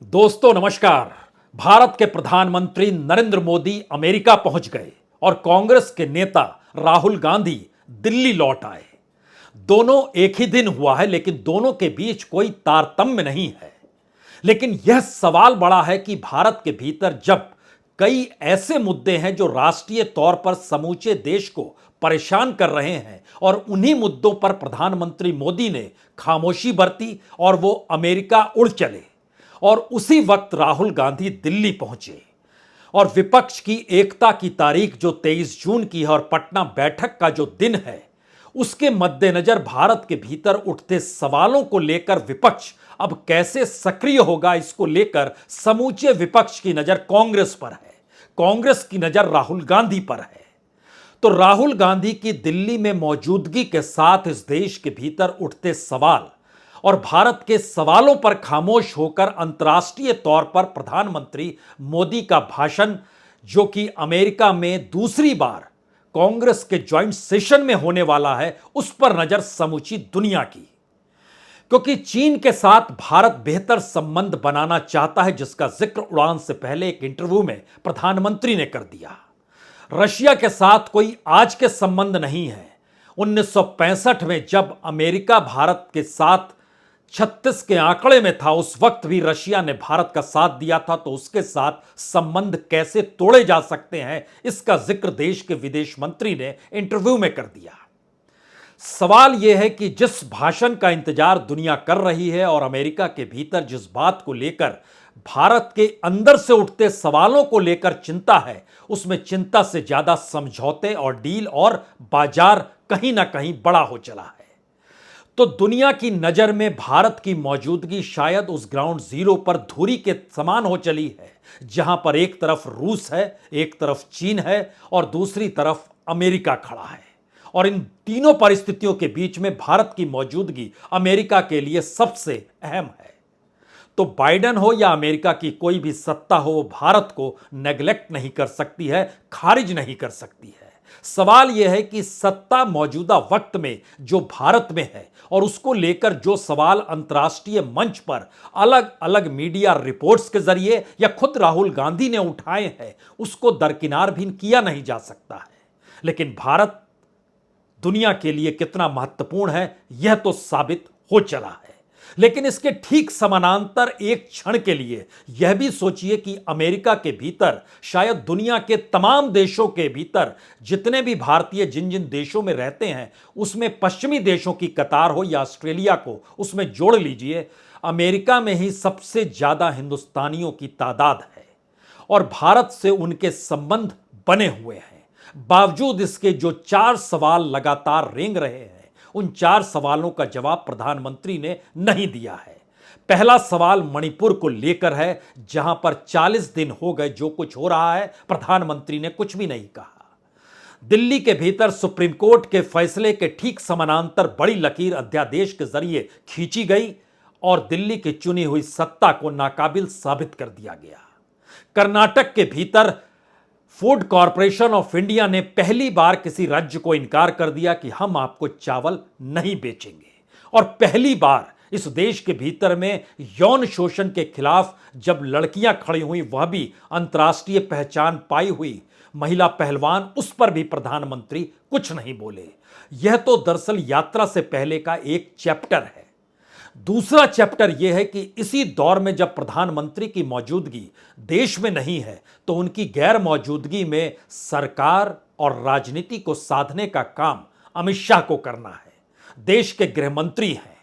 दोस्तों नमस्कार। भारत के प्रधानमंत्री नरेंद्र मोदी अमेरिका पहुंच गए और कांग्रेस के नेता राहुल गांधी दिल्ली लौट आए। दोनों एक ही दिन हुआ है, लेकिन दोनों के बीच कोई तारतम्य नहीं है। लेकिन यह सवाल बड़ा है कि भारत के भीतर जब कई ऐसे मुद्दे हैं जो राष्ट्रीय तौर पर समूचे देश को परेशान कर रहे हैं और उन्हीं मुद्दों पर प्रधानमंत्री मोदी ने खामोशी बरती और वो अमेरिका उड़ चले, और उसी वक्त राहुल गांधी दिल्ली पहुंचे और विपक्ष की एकता की तारीख जो 23 जून की है और पटना बैठक का जो दिन है, उसके मद्देनजर भारत के भीतर उठते सवालों को लेकर विपक्ष अब कैसे सक्रिय होगा, इसको लेकर समूचे विपक्ष की नजर कांग्रेस पर है, कांग्रेस की नजर राहुल गांधी पर है। तो राहुल गांधी की दिल्ली में मौजूदगी के साथ इस देश के भीतर उठते सवाल और भारत के सवालों पर खामोश होकर अंतर्राष्ट्रीय तौर पर प्रधानमंत्री मोदी का भाषण, जो कि अमेरिका में दूसरी बार कांग्रेस के ज्वाइंट सेशन में होने वाला है, उस पर नजर समूची दुनिया की। क्योंकि चीन के साथ भारत बेहतर संबंध बनाना चाहता है, जिसका जिक्र उड़ान से पहले एक इंटरव्यू में प्रधानमंत्री ने कर दिया। रशिया के साथ कोई आज के संबंध नहीं है। 1965 में जब अमेरिका भारत के साथ 36 के आंकड़े में था, उस वक्त भी रशिया ने भारत का साथ दिया था, तो उसके साथ संबंध कैसे तोड़े जा सकते हैं, इसका जिक्र देश के विदेश मंत्री ने इंटरव्यू में कर दिया। सवाल यह है कि जिस भाषण का इंतजार दुनिया कर रही है और अमेरिका के भीतर जिस बात को लेकर भारत के अंदर से उठते सवालों को लेकर चिंता है, उसमें चिंता से ज्यादा समझौते और डील और बाजार कहीं ना कहीं बड़ा हो चला है। तो दुनिया की नजर में भारत की मौजूदगी शायद उस ग्राउंड जीरो पर धुरी के समान हो चली है, जहां पर एक तरफ रूस है, एक तरफ चीन है और दूसरी तरफ अमेरिका खड़ा है। और इन तीनों परिस्थितियों के बीच में भारत की मौजूदगी अमेरिका के लिए सबसे अहम है। तो बाइडेन हो या अमेरिका की कोई भी सत्ता हो, वो भारत को नेग्लेक्ट नहीं कर सकती है, खारिज नहीं कर सकती है। सवाल यह है कि सत्ता मौजूदा वक्त में जो भारत में है और उसको लेकर जो सवाल अंतर्राष्ट्रीय मंच पर अलग अलग मीडिया रिपोर्ट्स के जरिए या खुद राहुल गांधी ने उठाए हैं, उसको दरकिनार भी किया नहीं जा सकता है। लेकिन भारत दुनिया के लिए कितना महत्वपूर्ण है, यह तो साबित हो चला है। लेकिन इसके ठीक समानांतर एक क्षण के लिए यह भी सोचिए कि अमेरिका के भीतर, शायद दुनिया के तमाम देशों के भीतर जितने भी भारतीय जिन जिन देशों में रहते हैं, उसमें पश्चिमी देशों की कतार हो या ऑस्ट्रेलिया को उसमें जोड़ लीजिए, अमेरिका में ही सबसे ज्यादा हिंदुस्तानियों की तादाद है और भारत से उनके संबंध बने हुए हैं। बावजूद इसके जो 4 सवाल लगातार रेंग रहे हैं, उन 4 सवालों का जवाब प्रधानमंत्री ने नहीं दिया है। पहला सवाल मणिपुर को लेकर है, जहां पर 40 दिन हो गए जो कुछ हो रहा है, प्रधानमंत्री ने कुछ भी नहीं कहा। दिल्ली के भीतर सुप्रीम कोर्ट के फैसले के ठीक समानांतर बड़ी लकीर अध्यादेश के जरिए खींची गई और दिल्ली की चुनी हुई सत्ता को नाकाबिल साबित कर दिया गया। कर्नाटक के भीतर फूड कॉरपोरेशन ऑफ इंडिया ने पहली बार किसी राज्य को इनकार कर दिया कि हम आपको चावल नहीं बेचेंगे। और पहली बार इस देश के भीतर में यौन शोषण के खिलाफ जब लड़कियां खड़ी हुई, वह भी अंतर्राष्ट्रीय पहचान पाई हुई महिला पहलवान, उस पर भी प्रधानमंत्री कुछ नहीं बोले। यह तो दरअसल यात्रा से पहले का एक चैप्टर है। दूसरा चैप्टर यह है कि इसी दौर में जब प्रधानमंत्री की मौजूदगी देश में नहीं है, तो उनकी गैर मौजूदगी में सरकार और राजनीति को साधने का काम अमित शाह को करना है। देश के गृह मंत्री हैं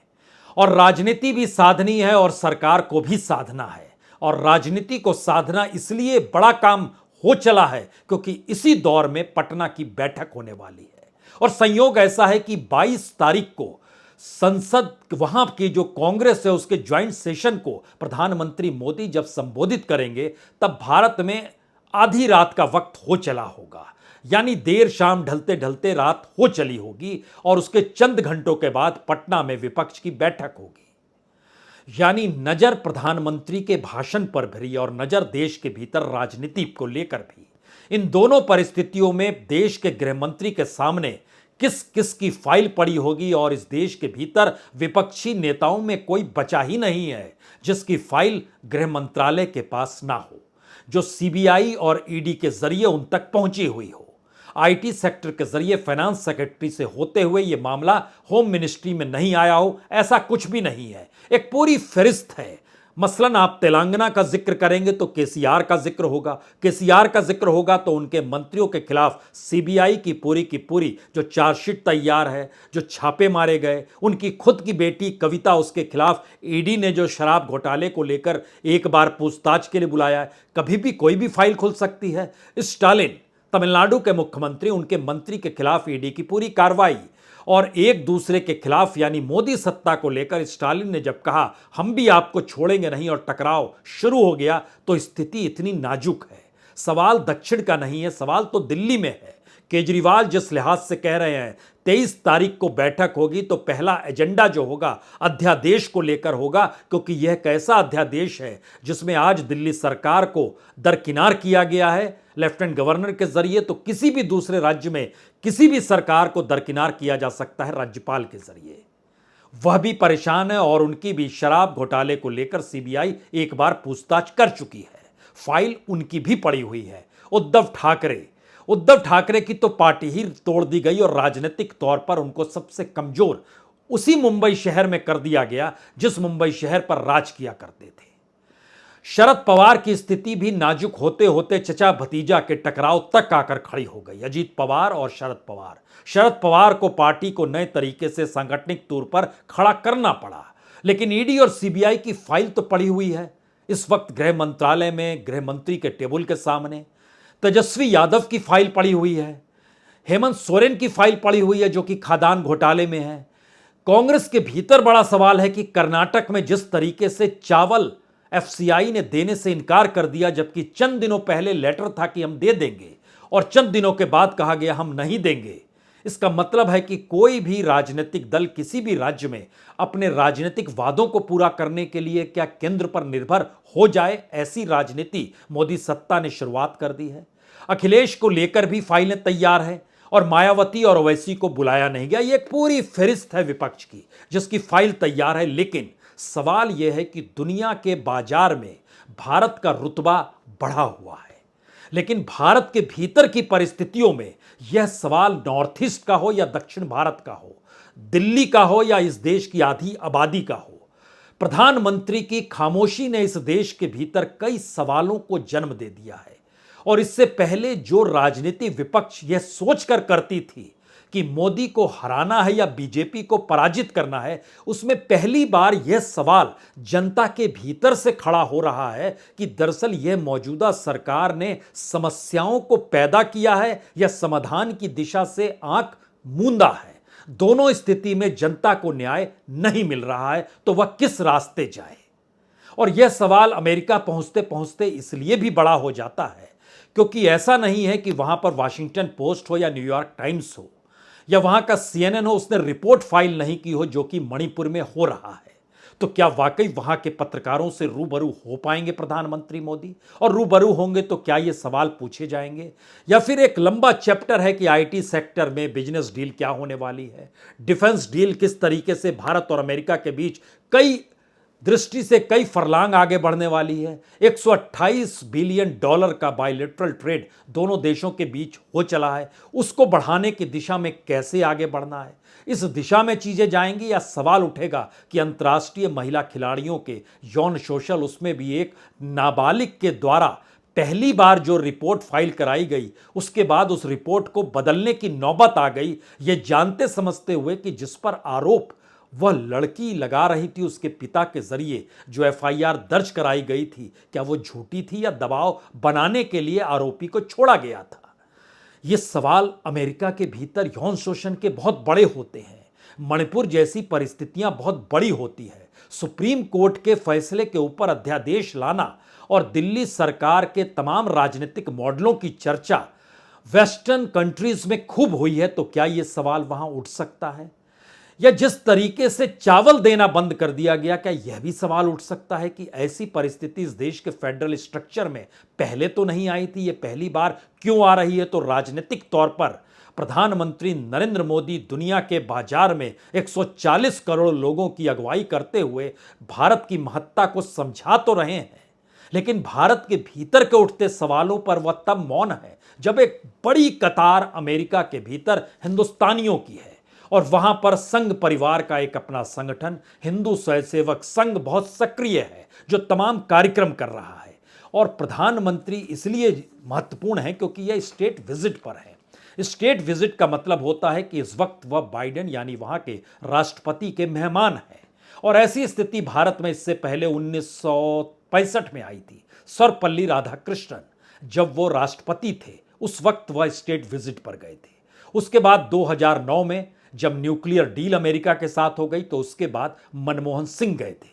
और राजनीति भी साधनी है और सरकार को भी साधना है। और राजनीति को साधना इसलिए बड़ा काम हो चला है क्योंकि इसी दौर में पटना की बैठक होने वाली है। और संयोग ऐसा है कि 22 तारीख को संसद, वहां की जो कांग्रेस है, उसके ज्वाइंट सेशन को प्रधानमंत्री मोदी जब संबोधित करेंगे, तब भारत में आधी रात का वक्त हो चला होगा, यानी देर शाम ढलते ढलते रात हो चली होगी और उसके चंद घंटों के बाद पटना में विपक्ष की बैठक होगी। यानी नजर प्रधानमंत्री के भाषण पर भी और नजर देश के भीतर राजनीति को लेकर भी। इन दोनों परिस्थितियों में देश के गृह मंत्री के सामने किस किस की फाइल पड़ी होगी और इस देश के भीतर विपक्षी नेताओं में कोई बचा ही नहीं है जिसकी फाइल गृह मंत्रालय के पास ना हो, जो सीबीआई और ईडी के जरिए उन तक पहुंची हुई हो। आईटी सेक्टर के जरिए फाइनेंस सेक्रेटरी से होते हुए यह मामला होम मिनिस्ट्री में नहीं आया हो, ऐसा कुछ भी नहीं है। एक पूरी फहरिस्त है। मसलन आप तेलंगाना का जिक्र करेंगे तो केसीआर का जिक्र होगा, केसीआर का जिक्र होगा तो उनके मंत्रियों के खिलाफ सीबीआई की पूरी जो चार्जशीट तैयार है, जो छापे मारे गए, उनकी खुद की बेटी कविता, उसके खिलाफ ईडी ने जो शराब घोटाले को लेकर एक बार पूछताछ के लिए बुलाया है। कभी भी कोई भी फाइल खुल सकती है। स्टालिन तमिलनाडु के मुख्यमंत्री, उनके मंत्री के खिलाफ ईडी की पूरी कार्रवाई, और एक दूसरे के खिलाफ यानी मोदी सत्ता को लेकर स्टालिन ने जब कहा हम भी आपको छोड़ेंगे नहीं और टकराव शुरू हो गया, तो स्थिति इतनी नाजुक है। सवाल दक्षिण का नहीं है, सवाल तो दिल्ली में है। केजरीवाल जिस लिहाज से कह रहे हैं 23 तारीख को बैठक होगी तो पहला एजेंडा जो होगा अध्यादेश को लेकर होगा, क्योंकि यह कैसा अध्यादेश है जिसमें आज दिल्ली सरकार को दरकिनार किया गया है लेफ्टिनेंट गवर्नर के जरिए, तो किसी भी दूसरे राज्य में किसी भी सरकार को दरकिनार किया जा सकता है राज्यपाल के जरिए। वह भी परेशान है और उनकी भी शराब घोटाले को लेकर सीबीआई एक बार पूछताछ कर चुकी है। फाइल उनकी भी पड़ी हुई है। उद्धव ठाकरे की तो पार्टी ही तोड़ दी गई और राजनीतिक तौर पर उनको सबसे कमजोर उसी मुंबई शहर में कर दिया गया जिस मुंबई शहर पर राज किया करते थे। शरद पवार की स्थिति भी नाजुक होते होते चचा भतीजा के टकराव तक आकर खड़ी हो गई। अजीत पवार और शरद पवार को पार्टी को नए तरीके से सांगठनिक तौर पर खड़ा करना पड़ा, लेकिन ईडी और सीबीआई की फाइल तो पड़ी हुई है इस वक्त गृह मंत्रालय में, गृह मंत्री के टेबल के सामने। तेजस्वी यादव की फाइल पड़ी हुई है, हेमंत सोरेन की फाइल पड़ी हुई है जो कि खादान घोटाले में है। कांग्रेस के भीतर बड़ा सवाल है कि कर्नाटक में जिस तरीके से चावल एफसीआई ने देने से इनकार कर दिया, जबकि चंद दिनों पहले लेटर था कि हम दे देंगे और चंद दिनों के बाद कहा गया हम नहीं देंगे। इसका मतलब है कि कोई भी राजनीतिक दल किसी भी राज्य में अपने राजनीतिक वादों को पूरा करने के लिए क्या केंद्र पर निर्भर हो जाए, ऐसी राजनीति मोदी सत्ता ने शुरुआत कर दी है। अखिलेश को लेकर भी फाइलें तैयार हैं और मायावती और ओवैसी को बुलाया नहीं गया। ये एक पूरी फहरिस्त है विपक्ष की जिसकी फाइल तैयार है, लेकिन सवाल यह है कि दुनिया के बाजार में भारत का रुतबा बढ़ा हुआ है, लेकिन भारत के भीतर की परिस्थितियों में यह सवाल नॉर्थ ईस्ट का हो या दक्षिण भारत का हो, दिल्ली का हो या इस देश की आधी आबादी का हो, प्रधानमंत्री की खामोशी ने इस देश के भीतर कई सवालों को जन्म दे दिया है। और इससे पहले जो राजनीति विपक्ष यह सोचकर करती थी कि मोदी को हराना है या बीजेपी को पराजित करना है, उसमें पहली बार यह सवाल जनता के भीतर से खड़ा हो रहा है कि दरअसल यह मौजूदा सरकार ने समस्याओं को पैदा किया है या समाधान की दिशा से आंख मूंदा है। दोनों स्थिति में जनता को न्याय नहीं मिल रहा है, तो वह किस रास्ते जाए। और यह सवाल अमेरिका पहुंचते पहुंचते इसलिए भी बड़ा हो जाता है क्योंकि ऐसा नहीं है कि वहां पर वाशिंगटन पोस्ट हो या न्यूयॉर्क टाइम्स हो या वहां का सीएनएन हो, उसने रिपोर्ट फाइल नहीं की हो जो कि मणिपुर में हो रहा है। तो क्या वाकई वहां के पत्रकारों से रूबरू हो पाएंगे प्रधानमंत्री मोदी? और रूबरू होंगे तो क्या ये सवाल पूछे जाएंगे? या फिर एक लंबा चैप्टर है कि आईटी सेक्टर में बिजनेस डील क्या होने वाली है, डिफेंस डील किस तरीके से भारत और अमेरिका के बीच कई दृष्टि से कई फरलांग आगे बढ़ने वाली है। 128 बिलियन डॉलर का बायलैटरल ट्रेड दोनों देशों के बीच हो चला है, उसको बढ़ाने की दिशा में कैसे आगे बढ़ना है, इस दिशा में चीजें जाएंगी या सवाल उठेगा कि अंतर्राष्ट्रीय महिला खिलाड़ियों के यौन शोषण, उसमें भी एक नाबालिग के द्वारा पहली बार जो रिपोर्ट फाइल कराई गई उसके बाद उस रिपोर्ट को बदलने की नौबत आ गई, ये जानते समझते हुए कि जिस पर आरोप वह लड़की लगा रही थी उसके पिता के जरिए जो एफआईआर दर्ज कराई गई थी, क्या वो झूठी थी या दबाव बनाने के लिए आरोपी को छोड़ा गया था। ये सवाल अमेरिका के भीतर यौन शोषण के बहुत बड़े होते हैं। मणिपुर जैसी परिस्थितियां बहुत बड़ी होती है। सुप्रीम कोर्ट के फैसले के ऊपर अध्यादेश लाना और दिल्ली सरकार के तमाम राजनीतिक मॉडलों की चर्चा वेस्टर्न कंट्रीज में खूब हुई है, तो क्या यह सवाल वहां उठ सकता है? या जिस तरीके से चावल देना बंद कर दिया गया, क्या यह भी सवाल उठ सकता है कि ऐसी परिस्थिति इस देश के फेडरल स्ट्रक्चर में पहले तो नहीं आई थी, यह पहली बार क्यों आ रही है? तो राजनीतिक तौर पर प्रधानमंत्री नरेंद्र मोदी दुनिया के बाजार में 140 करोड़ लोगों की अगुवाई करते हुए भारत की महत्ता को समझा तो रहे हैं, लेकिन भारत के भीतर के उठते सवालों पर वह तब मौन है जब एक बड़ी कतार अमेरिका के भीतर हिंदुस्तानियों की है और वहां पर संघ परिवार का एक अपना संगठन हिंदू स्वयंसेवक संघ बहुत सक्रिय है, जो तमाम कार्यक्रम कर रहा है। और प्रधानमंत्री इसलिए महत्वपूर्ण है क्योंकि यह स्टेट विजिट पर है। स्टेट विजिट का मतलब होता है कि इस वक्त वह बाइडेन यानी वहां के राष्ट्रपति के मेहमान हैं, और ऐसी स्थिति भारत में इससे पहले 1965 में आई थी। सर्वपल्ली राधाकृष्णन जब वो राष्ट्रपति थे उस वक्त वह स्टेट विजिट पर गए थे। उसके बाद 2009 में जब न्यूक्लियर डील अमेरिका के साथ हो गई तो उसके बाद मनमोहन सिंह गए थे,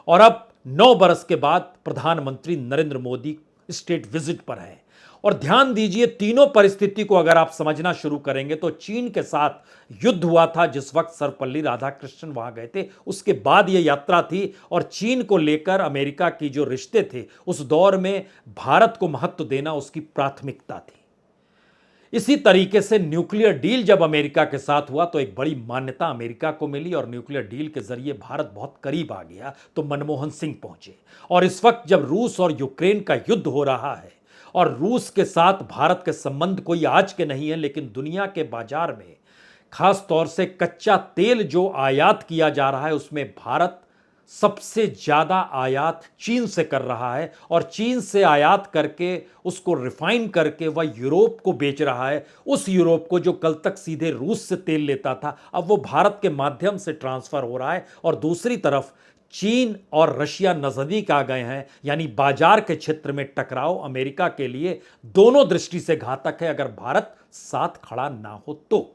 और अब 9 बरस के बाद प्रधानमंत्री नरेंद्र मोदी स्टेट विजिट पर हैं। और ध्यान दीजिए, तीनों परिस्थिति को अगर आप समझना शुरू करेंगे तो चीन के साथ युद्ध हुआ था जिस वक्त सर्वपल्ली राधाकृष्णन वहां गए थे, उसके बाद यह यात्रा थी, और चीन को लेकर अमेरिका की जो रिश्ते थे उस दौर में भारत को महत्व देना उसकी प्राथमिकता थी। इसी तरीके से न्यूक्लियर डील जब अमेरिका के साथ हुआ तो एक बड़ी मान्यता अमेरिका को मिली, और न्यूक्लियर डील के जरिए भारत बहुत करीब आ गया तो मनमोहन सिंह पहुंचे। और इस वक्त जब रूस और यूक्रेन का युद्ध हो रहा है और रूस के साथ भारत के संबंध कोई आज के नहीं है, लेकिन दुनिया के बाजार में खास तौर से कच्चा तेल जो आयात किया जा रहा है उसमें भारत सबसे ज्यादा आयात चीन से कर रहा है, और चीन से आयात करके उसको रिफाइन करके वह यूरोप को बेच रहा है। उस यूरोप को जो कल तक सीधे रूस से तेल लेता था अब वो भारत के माध्यम से ट्रांसफर हो रहा है। और दूसरी तरफ चीन और रशिया नजदीक आ गए हैं, यानी बाजार के क्षेत्र में टकराव अमेरिका के लिए दोनों दृष्टि से घातक है अगर भारत साथ खड़ा ना हो तो।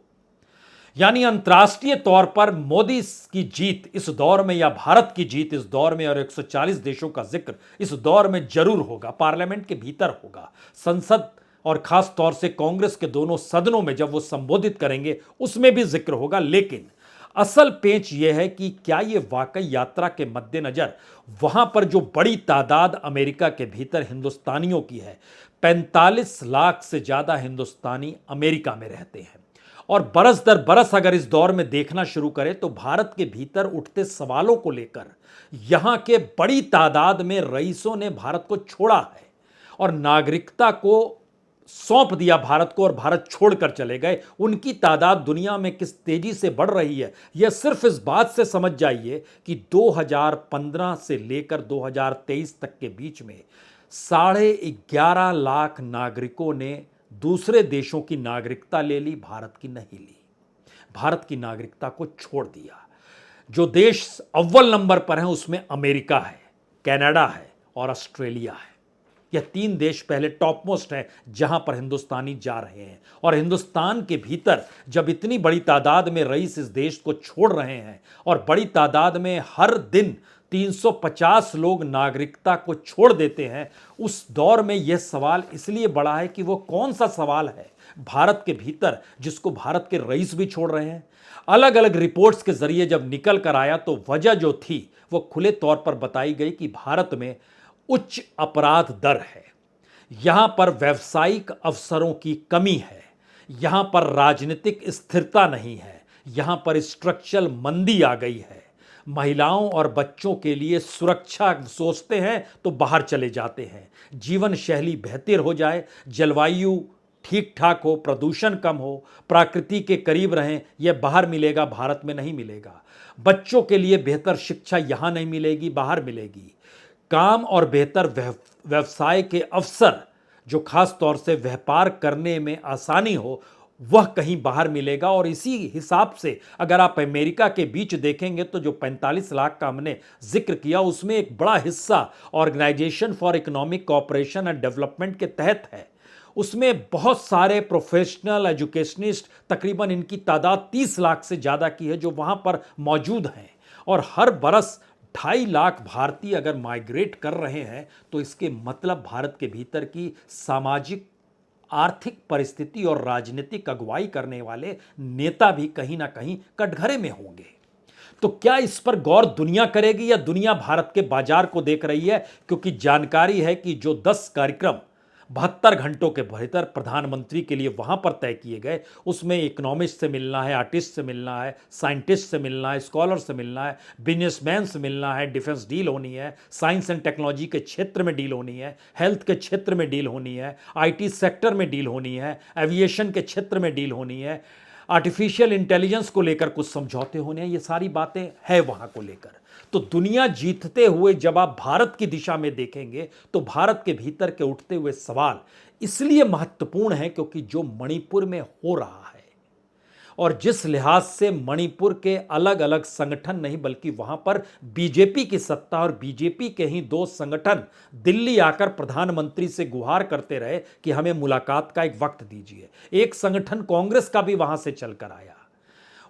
यानी अंतर्राष्ट्रीय तौर पर मोदी की जीत इस दौर में या भारत की जीत इस दौर में और 140 देशों का जिक्र इस दौर में जरूर होगा, पार्लियामेंट के भीतर होगा, संसद और खास तौर से कांग्रेस के दोनों सदनों में जब वो संबोधित करेंगे उसमें भी जिक्र होगा। लेकिन असल पेंच यह है कि क्या ये वाकई यात्रा के मद्देनजर वहां पर जो बड़ी तादाद अमेरिका के भीतर हिंदुस्तानियों की है, 45 लाख से ज्यादा हिंदुस्तानी अमेरिका में रहते हैं, और बरस दर बरस अगर इस दौर में देखना शुरू करें तो भारत के भीतर उठते सवालों को लेकर यहां के बड़ी तादाद में रईसों ने भारत को छोड़ा है और नागरिकता को सौंप दिया भारत को, और भारत छोड़कर चले गए। उनकी तादाद दुनिया में किस तेजी से बढ़ रही है यह सिर्फ इस बात से समझ जाइए कि 2015 से लेकर 2023 तक के बीच में 11.5 लाख नागरिकों ने दूसरे देशों की नागरिकता ले ली, भारत की नहीं ली, भारत की नागरिकता को छोड़ दिया। जो देश अव्वल नंबर पर हैं उसमें अमेरिका है, कनाडा है और ऑस्ट्रेलिया है। यह 3 देश पहले टॉप मोस्ट हैं जहां पर हिंदुस्तानी जा रहे हैं। और हिंदुस्तान के भीतर जब इतनी बड़ी तादाद में रईस इस देश को छोड़ रहे हैं और बड़ी तादाद में हर दिन 350 लोग नागरिकता को छोड़ देते हैं, उस दौर में यह सवाल इसलिए बड़ा है कि वो कौन सा सवाल है भारत के भीतर जिसको भारत के रईस भी छोड़ रहे हैं। अलग अलग रिपोर्ट्स के जरिए जब निकल कर आया तो वजह जो थी वो खुले तौर पर बताई गई कि भारत में उच्च अपराध दर है, यहां पर व्यावसायिक अवसरों की कमी है, यहां पर राजनीतिक स्थिरता नहीं है, यहां पर स्ट्रक्चरल मंदी आ गई है, महिलाओं और बच्चों के लिए सुरक्षा सोचते हैं तो बाहर चले जाते हैं, जीवन शैली बेहतर हो जाए, जलवायु ठीक ठाक हो, प्रदूषण कम हो, प्रकृति के करीब रहें, यह बाहर मिलेगा, भारत में नहीं मिलेगा। बच्चों के लिए बेहतर शिक्षा यहां नहीं मिलेगी, बाहर मिलेगी। काम और बेहतर व्यवसाय के अवसर जो खास तौर से व्यापार करने में आसानी हो वह कहीं बाहर मिलेगा। और इसी हिसाब से अगर आप अमेरिका के बीच देखेंगे तो जो 45 लाख का हमने जिक्र किया उसमें एक बड़ा हिस्सा Organisation for Economic Co-operation and Development के तहत है। उसमें बहुत सारे प्रोफेशनल एजुकेशनिस्ट, तकरीबन इनकी तादाद 30 लाख से ज़्यादा की है जो वहाँ पर मौजूद हैं। और हर बरस 2.5 लाख भारतीय अगर माइग्रेट कर रहे हैं तो इसके मतलब भारत के भीतर की सामाजिक आर्थिक परिस्थिति और राजनीतिक अगुवाई करने वाले नेता भी कहीं ना कहीं कटघरे में होंगे। तो क्या इस पर गौर दुनिया करेगी या दुनिया भारत के बाजार को देख रही है? क्योंकि जानकारी है कि जो 10 कार्यक्रम 72 घंटों के भीतर प्रधानमंत्री के लिए वहां पर तय किए गए, उसमें इकोनॉमिस्ट से मिलना है, आर्टिस्ट से मिलना है, साइंटिस्ट से मिलना है, स्कॉलर से मिलना है, बिजनेसमैन से मिलना है, डिफेंस डील होनी है, साइंस एंड टेक्नोलॉजी के क्षेत्र में डील होनी है, हेल्थ के क्षेत्र में डील होनी है, आईटी सेक्टर में डील होनी है, एविएशन के क्षेत्र में डील होनी है, आर्टिफिशियल इंटेलिजेंस को लेकर कुछ समझौते होने हैं। ये सारी बातें हैं वहां को लेकर। तो दुनिया जीतते हुए जब आप भारत की दिशा में देखेंगे तो भारत के भीतर के उठते हुए सवाल इसलिए महत्वपूर्ण है क्योंकि जो मणिपुर में हो रहा है और जिस लिहाज से मणिपुर के अलग अलग संगठन नहीं बल्कि वहां पर बीजेपी की सत्ता और बीजेपी के ही दो संगठन दिल्ली आकर प्रधानमंत्री से गुहार करते रहे कि हमें मुलाकात का एक वक्त दीजिए। एक संगठन कांग्रेस का भी वहां से चलकर आया,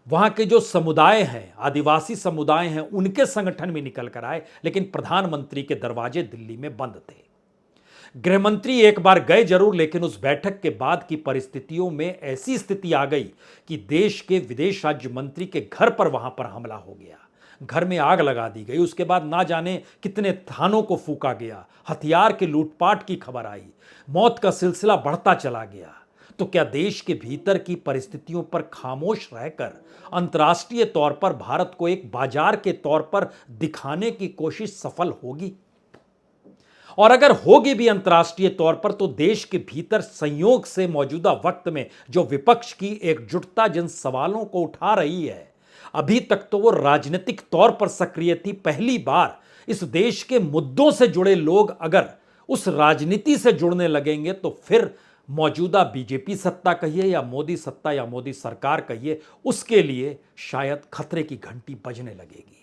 वहां के जो समुदाय हैं, आदिवासी समुदाय हैं, उनके संगठन भी निकल कर आए, लेकिन प्रधानमंत्री के दरवाजे दिल्ली में बंद थे। गृहमंत्री एक बार गए जरूर, लेकिन उस बैठक के बाद की परिस्थितियों में ऐसी स्थिति आ गई कि देश के विदेश राज्य मंत्री के घर पर वहां पर हमला हो गया, घर में आग लगा दी गई। उसके बाद ना जाने कितने थानों को फूका गया, हथियार के लूटपाट की खबर आई, मौत का सिलसिला बढ़ता चला गया। तो क्या देश के भीतर की परिस्थितियों पर खामोश रहकर अंतर्राष्ट्रीय तौर पर भारत को एक बाजार के तौर पर दिखाने की कोशिश सफल होगी? और अगर होगी भी अंतर्राष्ट्रीय तौर पर तो देश के भीतर संयोग से मौजूदा वक्त में जो विपक्ष की एकजुटता जिन सवालों को उठा रही है, अभी तक तो वो राजनीतिक तौर पर सक्रिय थी। पहली बार इस देश के मुद्दों से जुड़े लोग अगर उस राजनीति से जुड़ने लगेंगे तो फिर मौजूदा बीजेपी सत्ता कहिए या मोदी सत्ता या मोदी सरकार कहिए, उसके लिए शायद खतरे की घंटी बजने लगेगी।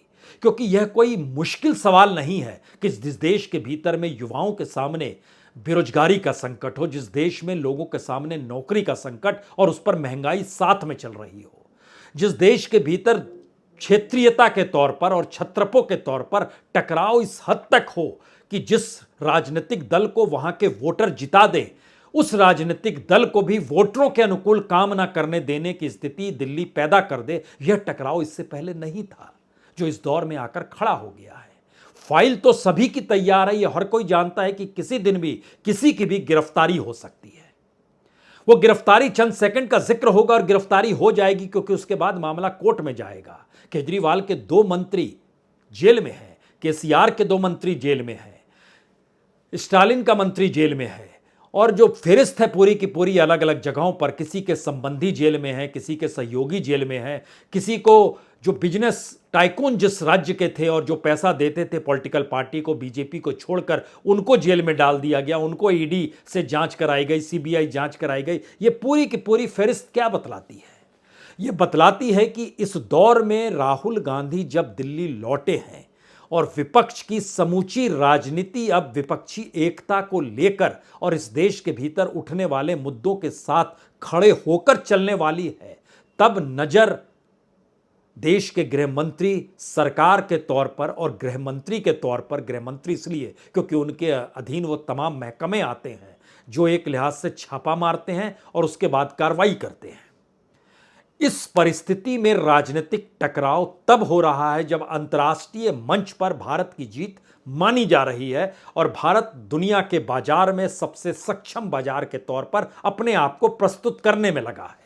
क्योंकि यह कोई मुश्किल सवाल नहीं है कि जिस देश के भीतर में युवाओं के सामने बेरोजगारी का संकट हो, जिस देश में लोगों के सामने नौकरी का संकट और उस पर महंगाई साथ में चल रही हो, जिस देश के भीतर क्षेत्रीयता के तौर पर और छत्रपों के तौर पर टकराव इस हद तक हो कि जिस राजनीतिक दल को वहां के वोटर जिता दे, उस राजनीतिक दल को भी वोटरों के अनुकूल काम ना करने देने की स्थिति दिल्ली पैदा कर दे, यह टकराव इससे पहले नहीं था जो इस दौर में आकर खड़ा हो गया है। फाइल तो सभी की तैयार है, यह हर कोई जानता है कि किसी दिन भी किसी की भी गिरफ्तारी हो सकती है। वो गिरफ्तारी चंद सेकंड का जिक्र होगा और गिरफ्तारी हो जाएगी, क्योंकि उसके बाद मामला कोर्ट में जाएगा। केजरीवाल के 2 मंत्री जेल में हैं, केसीआर के 2 मंत्री जेल में हैं, स्टालिन का मंत्री जेल में है, और जो फेरिस्त है पूरी की पूरी अलग अलग जगहों पर, किसी के संबंधी जेल में है, किसी के सहयोगी जेल में है, किसी को जो बिजनेस टाइकून जिस राज्य के थे और जो पैसा देते थे पॉलिटिकल पार्टी को, बीजेपी को छोड़कर, उनको जेल में डाल दिया गया, उनको ईडी से जांच कराई गई, सीबीआई जांच कराई गई। ये पूरी की पूरी फेरिस्त क्या बतलाती है? ये बतलाती है कि इस दौर में राहुल गांधी जब दिल्ली लौटे हैं और विपक्ष की समूची राजनीति अब विपक्षी एकता को लेकर और इस देश के भीतर उठने वाले मुद्दों के साथ खड़े होकर चलने वाली है, तब नजर देश के गृह मंत्री सरकार के तौर पर, और गृह मंत्री के तौर पर, गृह मंत्री इसलिए क्योंकि उनके अधीन वो तमाम महकमे आते हैं जो एक लिहाज से छापा मारते हैं और उसके बाद कार्रवाई करते हैं। इस परिस्थिति में राजनीतिक टकराव तब हो रहा है जब अंतर्राष्ट्रीय मंच पर भारत की जीत मानी जा रही है और भारत दुनिया के बाजार में सबसे सक्षम बाजार के तौर पर अपने आप को प्रस्तुत करने में लगा है।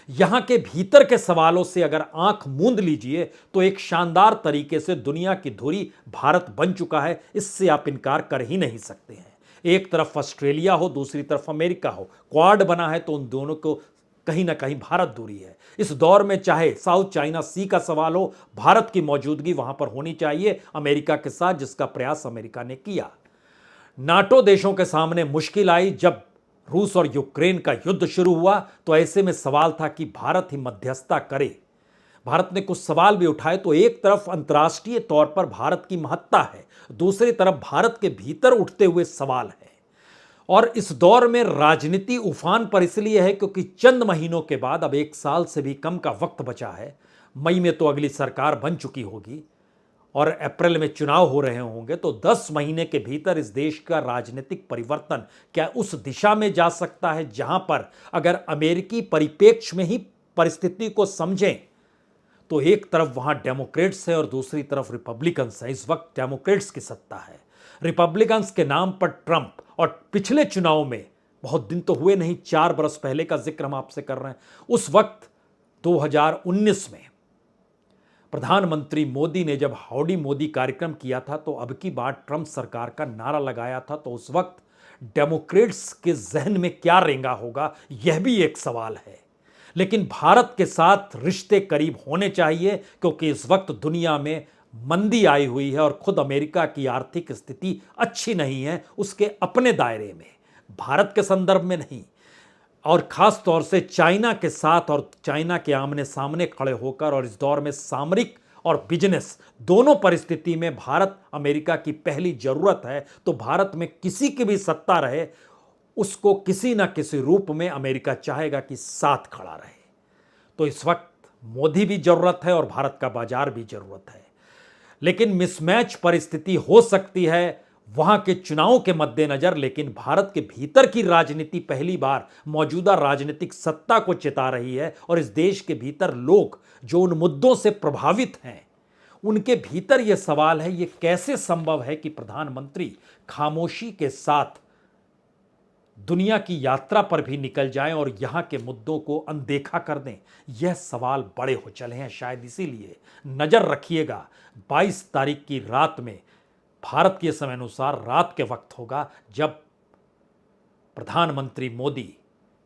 यहां के भीतर के सवालों से अगर आंख मूंद लीजिए तो एक शानदार तरीके से दुनिया की धुरी भारत बन चुका है, इससे आप इनकार कर ही नहीं सकते हैं। एक तरफ ऑस्ट्रेलिया हो, दूसरी तरफ अमेरिका हो, क्वाड बना है तो उन दोनों को कहीं ना कहीं भारत दूरी है। इस दौर में चाहे साउथ चाइना सी का सवाल हो, भारत की मौजूदगी वहां पर होनी चाहिए अमेरिका के साथ, जिसका प्रयास अमेरिका ने किया। नाटो देशों के सामने मुश्किल आई जब रूस और यूक्रेन का युद्ध शुरू हुआ, तो ऐसे में सवाल था कि भारत ही मध्यस्थता करे। भारत ने कुछ सवाल भी उठाए। तो एक तरफ अंतर्राष्ट्रीय तौर पर भारत की महत्ता है, दूसरी तरफ भारत के भीतर उठते हुए सवाल है। और इस दौर में राजनीति उफान पर इसलिए है क्योंकि चंद महीनों के बाद, अब 1 साल से भी कम का वक्त बचा है, मई में तो अगली सरकार बन चुकी होगी और अप्रैल में चुनाव हो रहे होंगे, तो 10 महीने के भीतर इस देश का राजनीतिक परिवर्तन क्या उस दिशा में जा सकता है जहां पर अगर अमेरिकी परिप्रेक्ष्य में ही परिस्थिति को समझें तो एक तरफ वहां डेमोक्रेट्स है और दूसरी तरफ रिपब्लिकन्स है। इस वक्त डेमोक्रेट्स की सत्ता है, रिपब्लिकन्स के नाम पर ट्रंप और पिछले चुनाव में, बहुत दिन तो हुए नहीं, 4 बरस पहले का जिक्र हम आपसे कर रहे हैं, उस वक्त 2019 में प्रधानमंत्री मोदी ने जब हाउडी मोदी कार्यक्रम किया था तो अब की बार ट्रंप सरकार का नारा लगाया था, तो उस वक्त डेमोक्रेट्स के जहन में क्या रेंगा होगा, यह भी एक सवाल है। लेकिन भारत के साथ रिश्ते करीब होने चाहिए, क्योंकि इस वक्त दुनिया में मंदी आई हुई है और खुद अमेरिका की आर्थिक स्थिति अच्छी नहीं है, उसके अपने दायरे में, भारत के संदर्भ में नहीं। और खास तौर से चाइना के साथ और चाइना के आमने सामने खड़े होकर, और इस दौर में सामरिक और बिजनेस दोनों परिस्थिति में भारत अमेरिका की पहली जरूरत है। तो भारत में किसी की भी सत्ता रहे, उसको किसी ना किसी रूप में अमेरिका चाहेगा कि साथ खड़ा रहे। तो इस वक्त मोदी भी जरूरत है और भारत का बाजार भी जरूरत है। लेकिन मिसमैच परिस्थिति हो सकती है वहां के चुनावों के मद्देनजर, लेकिन भारत के भीतर की राजनीति पहली बार मौजूदा राजनीतिक सत्ता को चिता रही है। और इस देश के भीतर लोग जो उन मुद्दों से प्रभावित हैं, उनके भीतर यह सवाल है, यह कैसे संभव है कि प्रधानमंत्री खामोशी के साथ दुनिया की यात्रा पर भी निकल जाएं और यहां के मुद्दों को अनदेखा कर दें। यह सवाल बड़े हो चले हैं। शायद इसीलिए नजर रखिएगा, 22 तारीख की रात में भारत के समय अनुसार रात के वक्त होगा, जब प्रधानमंत्री मोदी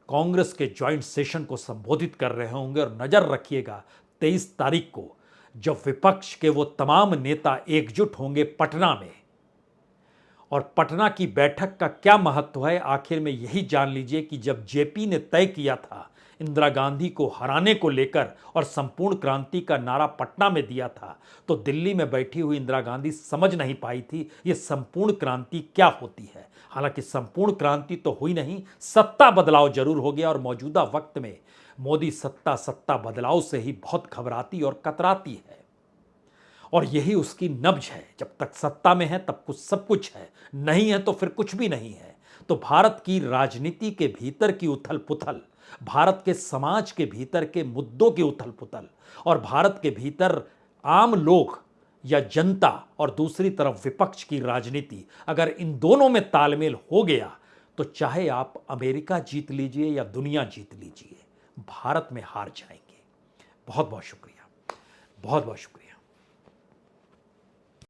कांग्रेस के ज्वाइंट सेशन को संबोधित कर रहे होंगे। और नजर रखिएगा 23 तारीख को, जब विपक्ष के वो तमाम नेता एकजुट होंगे पटना में। और पटना की बैठक का क्या महत्व है, आखिर में यही जान लीजिए कि जब जेपी ने तय किया था इंदिरा गांधी को हराने को लेकर और संपूर्ण क्रांति का नारा पटना में दिया था, तो दिल्ली में बैठी हुई इंदिरा गांधी समझ नहीं पाई थी ये संपूर्ण क्रांति क्या होती है। हालांकि संपूर्ण क्रांति तो हुई नहीं, सत्ता बदलाव जरूर हो गया। और मौजूदा वक्त में मोदी सत्ता बदलाव से ही बहुत घबराती और कतराती है। और यही उसकी नब्ज है, जब तक सत्ता में है तब कुछ सब कुछ है, नहीं है तो फिर कुछ भी नहीं है। तो भारत की राजनीति के भीतर की उथल पुथल, भारत के समाज के भीतर के मुद्दों की उथल पुथल, और भारत के भीतर आम लोग या जनता और दूसरी तरफ विपक्ष की राजनीति, अगर इन दोनों में तालमेल हो गया तो चाहे आप अमेरिका जीत लीजिए या दुनिया जीत लीजिए, भारत में हार जाएंगे। बहुत बहुत शुक्रिया, बहुत बहुत शुक्रिया।